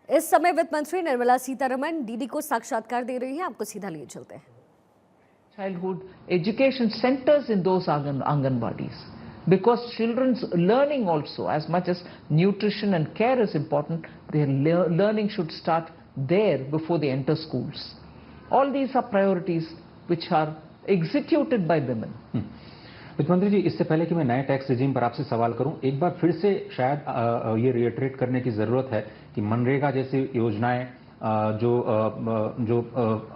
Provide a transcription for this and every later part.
इस समय वित्त मंत्री निर्मला सीतारमण डीडी को साक्षात्कार दे रही हैं। आपको सीधा लिए चलते हैं। Childhood education centers in those Anganwadis, because children's learning also, as much as nutrition and care is important, their learning should start there before they enter schools. All these are priorities which are executed by women. वित्त मंत्री जी, इससे पहले कि मैं नए tax regime पर आपसे सवाल करूं, एक बार फिर से शायद ये रिएटरेट करने की जरूरत है कि मनरेगा जैसी योजनाएं जो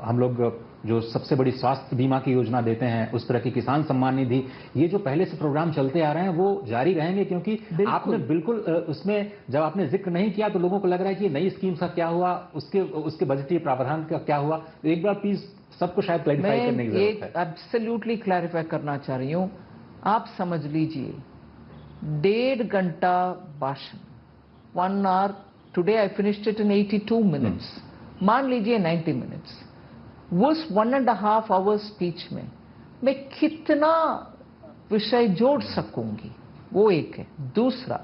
हम लोग जो सबसे बड़ी स्वास्थ्य बीमा की योजना देते हैं, उस तरह की किसान सम्मान निधि, ये जो पहले से प्रोग्राम चलते आ रहे हैं वो जारी रहेंगे, क्योंकि आपने बिल्कुल उसमें जब आपने जिक्र नहीं किया तो लोगों को लग रहा है कि नई स्कीम का क्या हुआ, उसके बजटीय प्रावधान का क्या हुआ। तो एक बार प्लीज सबको शायद क्लैरिफाई करने की जरूरत है। एब्सोल्युटली क्लैरिफाई करना चाह रही हूं। आप समझ लीजिए 1.5 घंटा भाषण, 1 hour, today I finished it in 82 minutes, मान लीजिए 90 मिनट्स। उस 1.5 hour स्पीच में मैं कितना विषय जोड़ सकूंगी, वो एक है। दूसरा,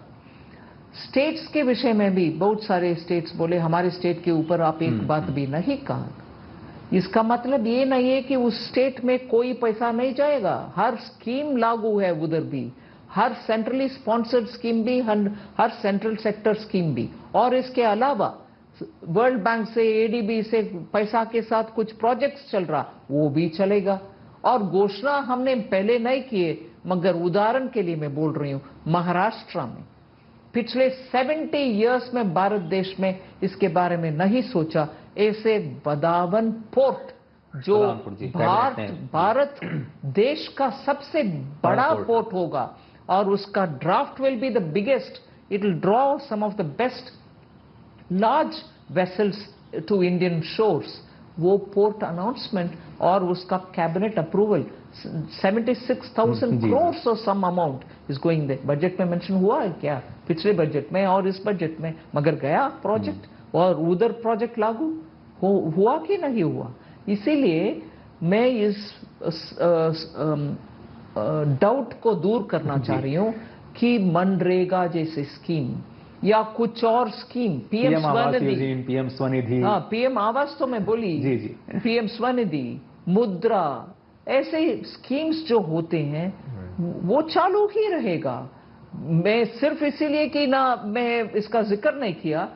स्टेट्स के विषय में भी बहुत सारे स्टेट्स बोले हमारे स्टेट के ऊपर आप एक बात भी नहीं कहा। इसका मतलब ये नहीं है कि उस स्टेट में कोई पैसा नहीं जाएगा, हर स्कीम लागू है उधर भी, हर सेंट्रली स्पॉन्सर्ड स्कीम भी, हर सेंट्रल सेक्टर स्कीम भी, और इसके अलावा वर्ल्ड बैंक से, एडीबी से पैसा के साथ कुछ प्रोजेक्ट्स चल रहा, वो भी चलेगा। और घोषणा हमने पहले नहीं किए, मगर उदाहरण के लिए मैं बोल रही हूं, महाराष्ट्र में पिछले 70 इयर्स में भारत देश में इसके बारे में नहीं सोचा। ऐसे बदावन पोर्ट जो भारत देश का सबसे बड़ा पोर्ट होगा, और उसका draft will be the biggest, it will draw some of the best large vessels to Indian shores. वो पोर्ट अनाउंसमेंट और उसका कैबिनेट अप्रूवल 76,000 crores और some amount is going there. Budget में मेंशन हुआ है क्या? पिछले बजट में और इस बजट में, मगर गया प्रोजेक्ट, और उधर प्रोजेक्ट लागू हुआ कि नहीं हुआ। इसीलिए मैं इस डाउट को दूर करना चाह रही हूं कि मनरेगा जैसी स्कीम या कुछ और स्कीम, पीएम स्वनिधि, हाँ पीएम आवास तो मैं बोली, पीएम स्वनिधि, मुद्रा, ऐसे स्कीम्स जो होते हैं वो चालू ही रहेगा। मैं सिर्फ इसीलिए कि ना मैं इसका जिक्र नहीं किया,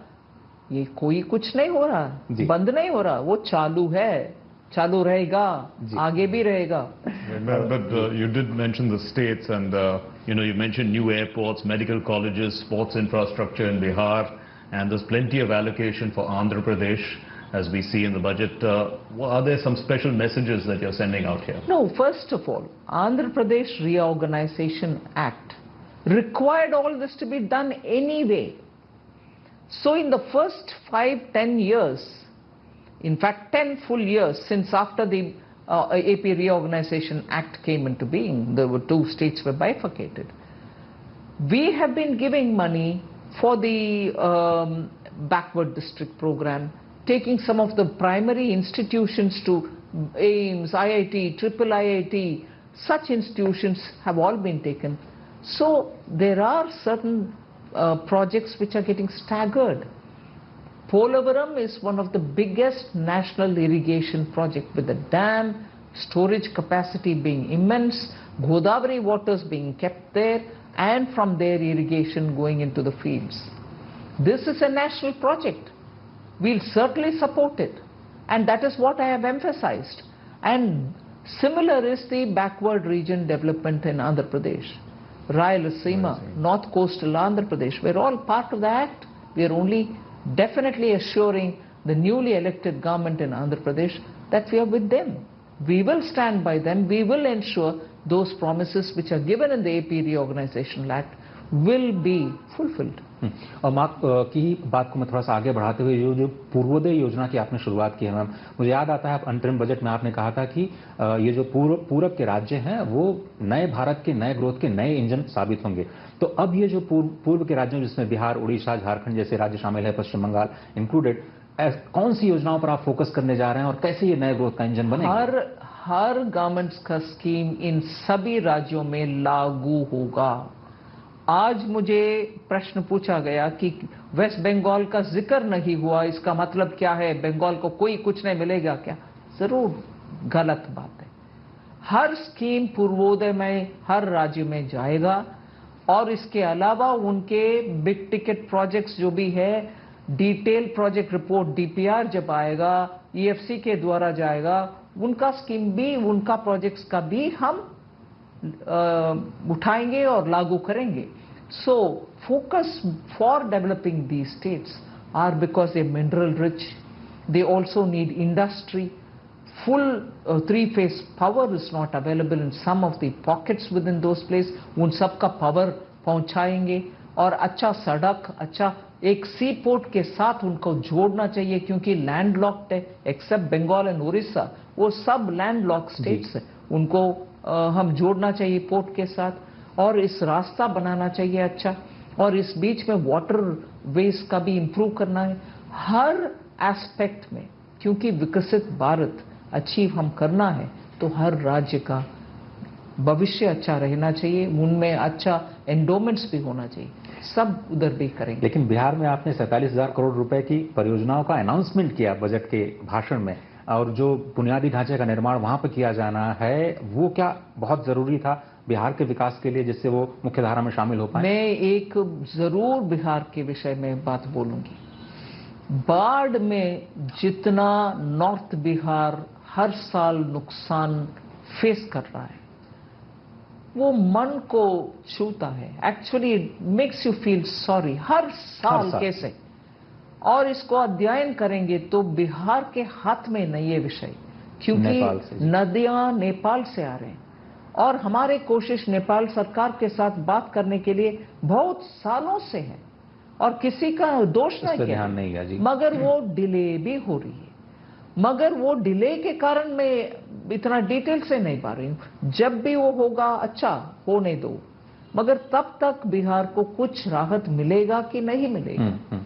ये कोई कुछ नहीं हो रहा, बंद नहीं हो रहा, वो चालू है, चालू रहेगा, आगे भी रहेगा। But you did mention the states, and you mentioned new airports, medical colleges, sports infrastructure in Bihar, and there's plenty of allocation for Andhra Pradesh, as we see in the budget. Are there some special messages that you're sending out here? No, first of all, Andhra Pradesh Reorganization Act required all this to be done anyway. So in the first 5-10 years, in fact 10 full years since after the AP Reorganization Act came into being, there were 2 states were bifurcated. We have been giving money for the backward district program, taking some of the primary institutions to AIIMS, IIT, Triple IIT, such institutions have all been taken. So there are certain projects which are getting staggered. Polavaram is one of the biggest national irrigation project, with the dam, storage capacity being immense, Godavari waters being kept there, and from there irrigation going into the fields. This is a national project. We'll certainly support it, and that is what I have emphasized. And similar is the backward region development in Andhra Pradesh. Rayalaseema, North Coastal Andhra Pradesh, we're all part of the act. We're only definitely assuring the newly elected government in Andhra Pradesh that we are with them. We will stand by them. We will ensure those promises which are given in the AP Reorganization Act will be fulfilled. और माँ की बात को मैं थोड़ा सा आगे बढ़ाते हुए जो पूर्वोदय योजना की आपने शुरुआत की है मैम, मुझे याद आता है अंतरिम बजट में आपने कहा था कि ये जो पूरब के राज्य हैं वो नए भारत के नए ग्रोथ के नए इंजन साबित होंगे। तो अब ये जो पूर्व के राज्यों जिसमें बिहार, उड़ीसा, झारखंड जैसे राज्य शामिल है, पश्चिम बंगाल इंक्लूडेड, कौन सी योजनाओं पर आप फोकस करने जा रहे हैं और कैसे ये नए ग्रोथ का इंजन बनेगा? हर गवर्नमेंट का स्कीम इन सभी राज्यों में लागू होगा। आज मुझे प्रश्न पूछा गया कि वेस्ट बंगाल का जिक्र नहीं हुआ, इसका मतलब क्या है, बंगाल को कोई कुछ नहीं मिलेगा क्या? जरूर गलत बात है। हर स्कीम पूर्वोदय में हर राज्य में जाएगा और इसके अलावा उनके बिग टिकट प्रोजेक्ट्स जो भी है, डिटेल प्रोजेक्ट रिपोर्ट डीपीआर जब आएगा, ईएफसी के द्वारा जाएगा, उनका स्कीम भी, उनका प्रोजेक्ट्स का भी हम उठाएंगे और लागू करेंगे। So focus for developing these states are because a mineral rich, they also need industry, full three-phase power is not available in some of the pockets within those places. उन सब का पावर पहुंचाएंगे और अच्छा सड़क, अच्छा एक सी पोर्ट के साथ उनको जोड़ना चाहिए, क्योंकि लैंड लॉक्ड है, एक्सेप्ट बंगाल एंड उड़ीसा, वो सब लैंड लॉक स्टेट्स है, उनको हम जोड़ना चाहिए पोर्ट के साथ, और इस रास्ता बनाना चाहिए अच्छा, और इस बीच में वाटर वेज का भी इंप्रूव करना है हर एस्पेक्ट में, क्योंकि विकसित भारत अचीव हम करना है तो हर राज्य का भविष्य अच्छा रहना चाहिए, उनमें अच्छा एंडोमेंट्स भी होना चाहिए, सब उधर भी करेंगे। लेकिन बिहार में आपने 47,000 करोड़ रुपए की परियोजनाओं का अनाउंसमेंट किया बजट के भाषण में, और जो बुनियादी ढांचे का निर्माण वहां पर किया जाना है, वो क्या बहुत जरूरी था बिहार के विकास के लिए, जिससे वो मुख्यधारा में शामिल हो पाए? मैं एक जरूर बिहार के विषय में बात बोलूंगी। बाढ़ में जितना नॉर्थ बिहार हर साल नुकसान फेस कर रहा है, वो मन को छूता है, actually makes you feel sorry हर साल कैसे। और इसको अध्ययन करेंगे तो बिहार के हाथ में नहीं है विषय, क्योंकि नदियां नेपाल से आ रहे हैं और हमारे कोशिश नेपाल सरकार के साथ बात करने के लिए बहुत सालों से है और किसी का दोष नहीं किया, नहीं है जी, मगर वो डिले भी हो रही है। मगर वो डिले के कारण मैं इतना डिटेल से नहीं पा रही हूं, जब भी वो होगा अच्छा होने दो, मगर तब तक बिहार को कुछ राहत मिलेगा कि नहीं मिलेगा।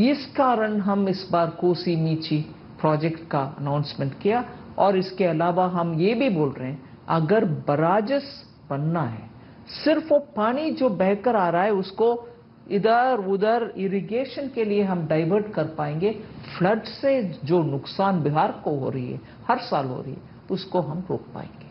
इस कारण हम इस बार कोसी मीची प्रोजेक्ट का अनाउंसमेंट किया, और इसके अलावा हम ये भी बोल रहे हैं अगर बराजस बनना है, सिर्फ वो पानी जो बहकर आ रहा है उसको इधर उधर इरिगेशन के लिए हम डाइवर्ट कर पाएंगे, फ्लड से जो नुकसान बिहार को हो रही है, हर साल हो रही है, उसको हम रोक पाएंगे।